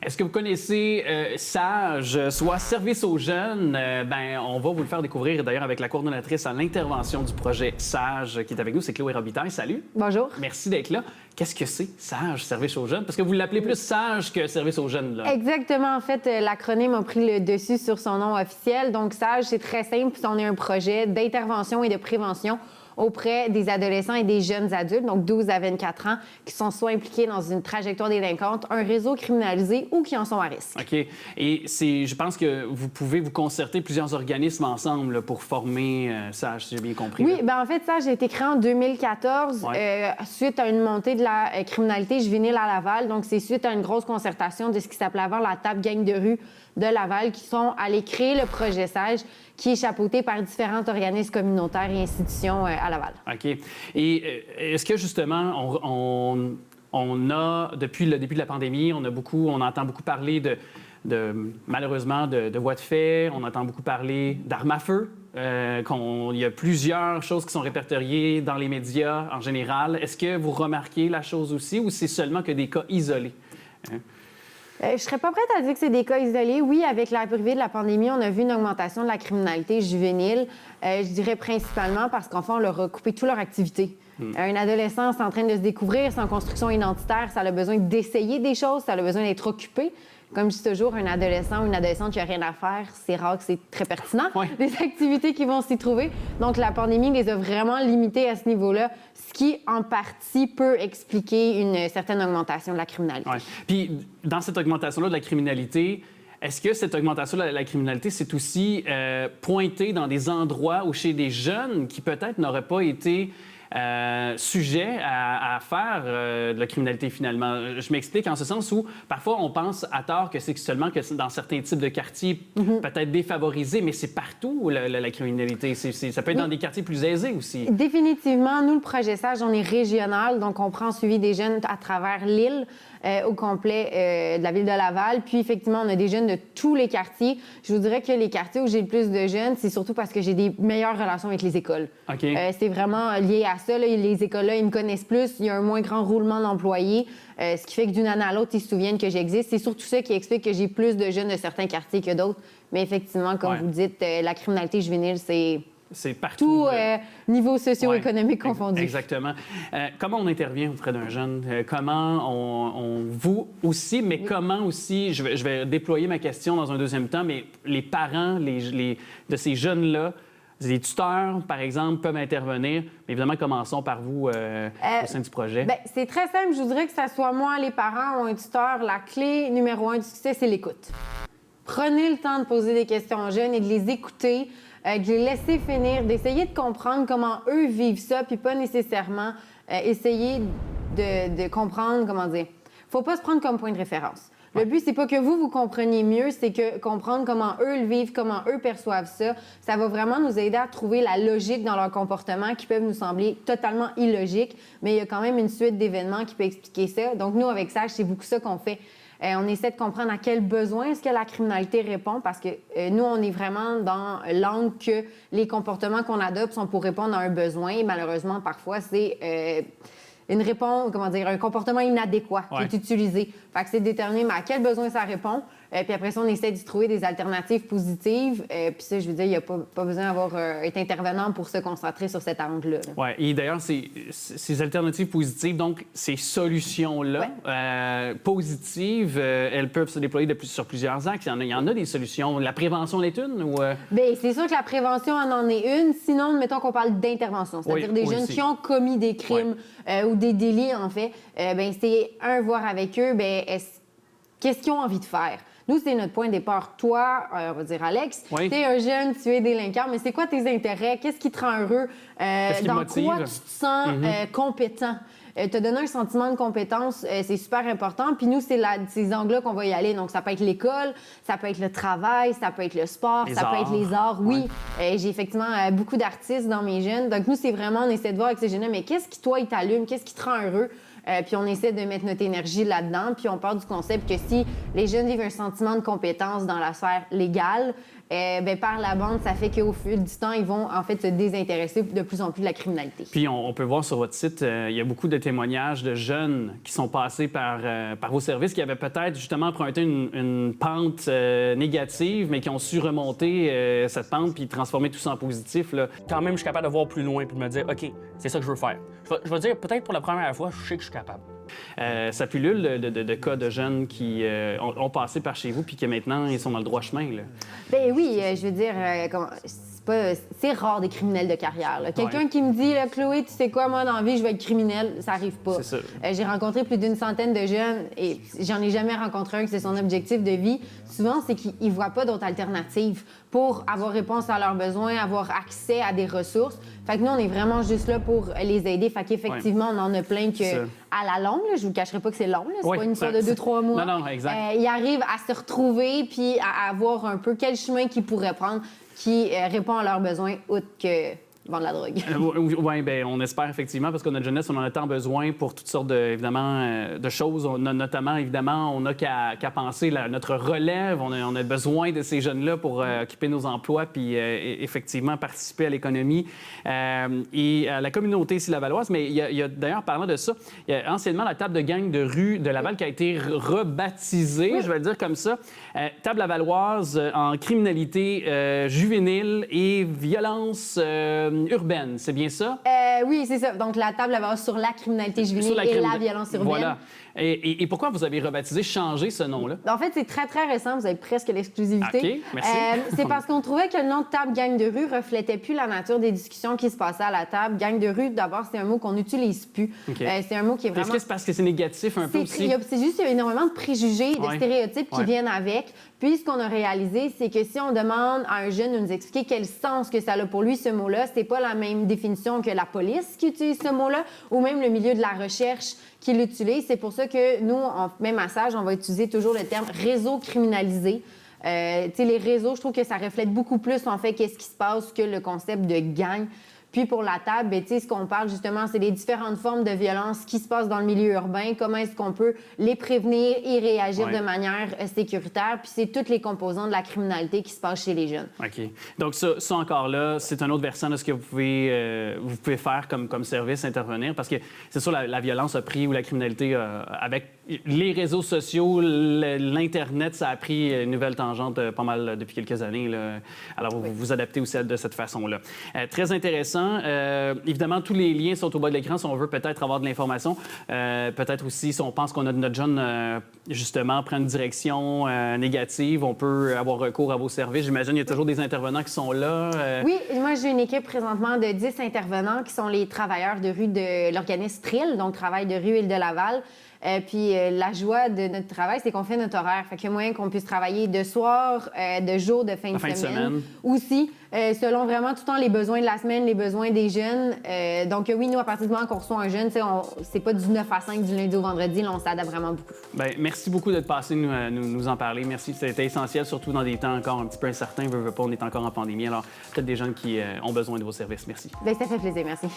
Est-ce que vous connaissez SAGE, soit Service aux jeunes? On va vous le faire découvrir d'ailleurs avec la coordonnatrice à l'intervention du projet SAGE qui est avec nous, c'est Chloé Robitaille. Salut. Bonjour. Merci d'être là. Qu'est-ce que c'est SAGE, Service aux jeunes? Parce que vous l'appelez plus SAGE que Service aux jeunes. Là. Exactement. En fait, l'acronyme a pris le dessus sur son nom officiel. Donc, SAGE, c'est très simple. On est un projet d'intervention et de prévention auprès des adolescents et des jeunes adultes, donc 12 à 24 ans, qui sont soit impliqués dans une trajectoire délinquante, un réseau criminalisé ou qui en sont à risque. OK. Et je pense que vous pouvez vous concerter plusieurs organismes ensemble là, pour former SAGE, si j'ai bien compris. Oui, en fait, SAGE a été créé en 2014 suite à une montée de la criminalité juvénile à Laval. Donc, c'est suite à une grosse concertation de ce qui s'appelait avant la table gang de rue de Laval qui sont allés créer le projet SAGE qui est chapeauté par différents organismes communautaires et institutions à Laval. OK. Et est-ce que, justement, on a, depuis le début de la pandémie, on entend beaucoup parler malheureusement, de voies de fait, on entend beaucoup parler d'armes à feu, il y a plusieurs choses qui sont répertoriées dans les médias en général. Est-ce que vous remarquez la chose aussi ou c'est seulement que des cas isolés? Hein? Je ne serais pas prête à dire que c'est des cas isolés. Oui, avec l'arrivée de la pandémie, on a vu une augmentation de la criminalité juvénile. Je dirais principalement parce qu'en fait, on leur a coupé toute leur activité. Un adolescent, c'est en train de se découvrir, c'est en construction identitaire, ça a besoin d'essayer des choses, ça a besoin d'être occupé. Comme je dis toujours, un adolescent ou une adolescente qui n'a rien à faire, c'est rare que c'est très pertinent, les activités qui vont s'y trouver. Donc, la pandémie les a vraiment limitées à ce niveau-là, ce qui, en partie, peut expliquer une certaine augmentation de la criminalité. Ouais. Puis, dans cette augmentation-là de la criminalité, est-ce que cette augmentation de la criminalité, c'est aussi pointé dans des endroits ou chez des jeunes qui peut-être n'auraient pas été sujet à faire de la criminalité, finalement? Je m'explique en ce sens où, parfois, on pense à tort que c'est seulement que dans certains types de quartiers peut-être défavorisés, mais c'est partout la criminalité. Ça peut être dans des quartiers plus aisés aussi. Définitivement. Nous, le projet SAGE, on est régional, donc on prend suivi des jeunes à travers l'île, au complet de la ville de Laval. Puis, effectivement, on a des jeunes de tous les quartiers. Je vous dirais que les quartiers où j'ai le plus de jeunes, c'est surtout parce que j'ai des meilleures relations avec les écoles. Okay. C'est vraiment lié à ça. Là. Les écoles-là, ils me connaissent plus. Il y a un moins grand roulement d'employés, ce qui fait que d'une année à l'autre, ils se souviennent que j'existe. C'est surtout ça qui explique que j'ai plus de jeunes de certains quartiers que d'autres. Mais effectivement, comme vous dites, la criminalité juvénile, c'est partout. Tout niveau socio-économique confondu. Exactement. Comment on intervient auprès d'un jeune? Comment vous aussi, mais comment aussi, je vais déployer ma question dans un deuxième temps, mais les parents de ces jeunes-là, les tuteurs, par exemple, peuvent intervenir. Mais évidemment, commençons par vous au sein du projet. C'est très simple. Je vous dirais que ce soit moi, les parents ou un tuteur, la clé numéro 1 du succès, c'est l'écoute. Prenez le temps de poser des questions aux jeunes et de les écouter, de les laisser finir, d'essayer de comprendre comment eux vivent ça, puis pas nécessairement essayer de comprendre, comment dire. Faut pas se prendre comme point de référence. Le but, c'est pas que vous compreniez mieux, c'est que comprendre comment eux le vivent, comment eux perçoivent ça. Ça va vraiment nous aider à trouver la logique dans leur comportement qui peuvent nous sembler totalement illogiques, mais il y a quand même une suite d'événements qui peut expliquer ça. Donc, nous, avec SAGE, c'est beaucoup ça qu'on fait. On essaie de comprendre à quel besoin est-ce que la criminalité répond parce que nous, on est vraiment dans l'angle que les comportements qu'on adopte sont pour répondre à un besoin. Et malheureusement, parfois, c'est une réponse, un comportement inadéquat qui est utilisé. Fait que c'est de déterminer à quel besoin ça répond. Puis après ça, on essaie d'y trouver des alternatives positives. Puis ça, je veux dire, il n'y a pas besoin d'avoir été intervenant pour se concentrer sur cet angle-là. Oui, et d'ailleurs, ces alternatives positives, donc ces solutions-là positives, elles peuvent se déployer sur plusieurs axes. Il y en a des solutions. La prévention est une? Bien, c'est sûr que la prévention en est une. Sinon, mettons qu'on parle d'intervention, c'est-à-dire des jeunes qui ont commis des crimes ou des délits, en fait. C'est voir avec eux, qu'est-ce qu'ils ont envie de faire? Nous, c'est notre point de départ. Toi, on va dire Alex, tu es un jeune, tu es délinquant, mais c'est quoi tes intérêts? Qu'est-ce qui te rend heureux? Dans quoi tu te sens compétent? Te donner un sentiment de compétence, c'est super important. Puis nous, c'est ces angles-là qu'on va y aller. Donc, ça peut être l'école, ça peut être le travail, ça peut être le sport, ça peut être les arts. Oui, j'ai effectivement beaucoup d'artistes dans mes jeunes. Donc, nous, c'est vraiment, on essaie de voir avec ces jeunes-là, mais qu'est-ce qui, toi, il t'allume? Qu'est-ce qui te rend heureux? Puis on essaie de mettre notre énergie là-dedans. Puis on part du concept que si les jeunes vivent un sentiment de compétence dans la sphère légale, par la bande, ça fait qu'au fil du temps, ils vont en fait se désintéresser de plus en plus de la criminalité. Puis on peut voir sur votre site, il y a beaucoup de témoignages de jeunes qui sont passés par vos services, qui avaient peut-être justement emprunté une pente négative, mais qui ont su remonter cette pente puis transformer tout ça en positif, là. Quand même, je suis capable de voir plus loin puis de me dire, OK, c'est ça que je veux faire. Je vais dire, peut-être pour la première fois, je sais que je suis capable. Ça pullule de cas de jeunes qui ont passé par chez vous puis que maintenant, ils sont dans le droit chemin, là. Ben oui, je veux dire, c'est rare des criminels de carrière. Quelqu'un qui me dit, là, Chloé, tu sais quoi, moi, dans la vie, je vais être criminel, ça arrive pas. C'est ça. J'ai rencontré plus d'une centaine de jeunes et j'en ai jamais rencontré un que c'est son objectif de vie. Souvent, c'est qu'ils ne voient pas d'autres alternatives pour avoir réponse à leurs besoins, avoir accès à des ressources. Fait que nous, on est vraiment juste là pour les aider. Fait qu'effectivement, on en a plein que, à la longue, là, je vous cacherai pas que c'est long, là, c'est pas une histoire de 2-3 mois. Non, exact. Ils arrivent à se retrouver puis à voir un peu quel chemin qu'ils pourraient prendre qui répond à leurs besoins, outre que vendre la drogue. Oui, bien, on espère effectivement, parce que notre jeunesse, on en a tant besoin pour toutes sortes de choses. Notamment, évidemment, on n'a qu'à penser notre relève. On a besoin de ces jeunes-là pour occuper nos emplois puis effectivement participer à l'économie et à la communauté ici lavalloise. Mais il y a d'ailleurs, parlant de ça, il y a anciennement la table de gang de rue de Laval qui a été rebaptisée, je vais le dire comme ça, table lavalloise en criminalité juvénile et violence urbaine, c'est bien ça? Oui, c'est ça. Donc, la table va sur la criminalité juvénile et la violence urbaine. Voilà. Et pourquoi vous avez rebaptisé, changé ce nom-là? En fait, c'est très, très récent. Vous avez presque l'exclusivité. OK, merci. C'est parce qu'on trouvait que le nom de table gang de rue reflétait plus la nature des discussions qui se passaient à la table. Gang de rue, d'abord, c'est un mot qu'on n'utilise plus. Okay. C'est un mot qui est vraiment... Est-ce que c'est parce que c'est négatif un peu aussi? C'est juste qu'il y a énormément de préjugés, de stéréotypes qui viennent avec. Puis, ce qu'on a réalisé, c'est que si on demande à un jeune de nous expliquer quel sens que ça a pour lui, ce mot-là, c'est pas la même définition que la police qui utilise ce mot-là ou même le milieu de la recherche qui l'utilise. C'est pour ça que nous, même à Sage, on va utiliser toujours le terme réseau criminalisé. Les réseaux, je trouve que ça reflète beaucoup plus, en fait, qu'est-ce qui se passe que le concept de gang. Puis pour la table, bien, ce qu'on parle justement, c'est les différentes formes de violence qui se passent dans le milieu urbain, comment est-ce qu'on peut les prévenir et réagir de manière sécuritaire. Puis c'est toutes les composantes de la criminalité qui se passent chez les jeunes. OK. Donc ça encore là, c'est un autre versant de ce que vous pouvez faire comme service, intervenir, parce que c'est sûr, la violence a pris, ou la criminalité, avec les réseaux sociaux, l'Internet, ça a pris une nouvelle tangente pas mal depuis quelques années, là. Alors vous vous adaptez aussi de cette façon-là. Très intéressant. Évidemment, tous les liens sont au bas de l'écran si on veut peut-être avoir de l'information. Peut-être aussi, si on pense qu'on a notre jeune, justement, prend une direction négative, on peut avoir recours à vos services. J'imagine qu'il y a toujours des intervenants qui sont là. Oui, moi, j'ai une équipe présentement de 10 intervenants qui sont les travailleurs de rue de l'organisme TRIL, donc Travail de rue Île de Laval. Puis la joie de notre travail, c'est qu'on fait notre horaire. Fait qu'il y a moyen qu'on puisse travailler de soir, de jour, de fin de semaine. Aussi, selon vraiment tout le temps les besoins de la semaine, les besoins des jeunes. Donc oui, nous, à partir du moment qu'on reçoit un jeune, c'est pas du 9 à 5 du lundi au vendredi, là, on s'adapte vraiment beaucoup. Bien, merci beaucoup d'être passé nous en parler. Merci, c'était essentiel, surtout dans des temps encore un petit peu incertains. On est encore en pandémie, alors peut-être des jeunes qui ont besoin de vos services. Merci. Bien, ça fait plaisir, merci.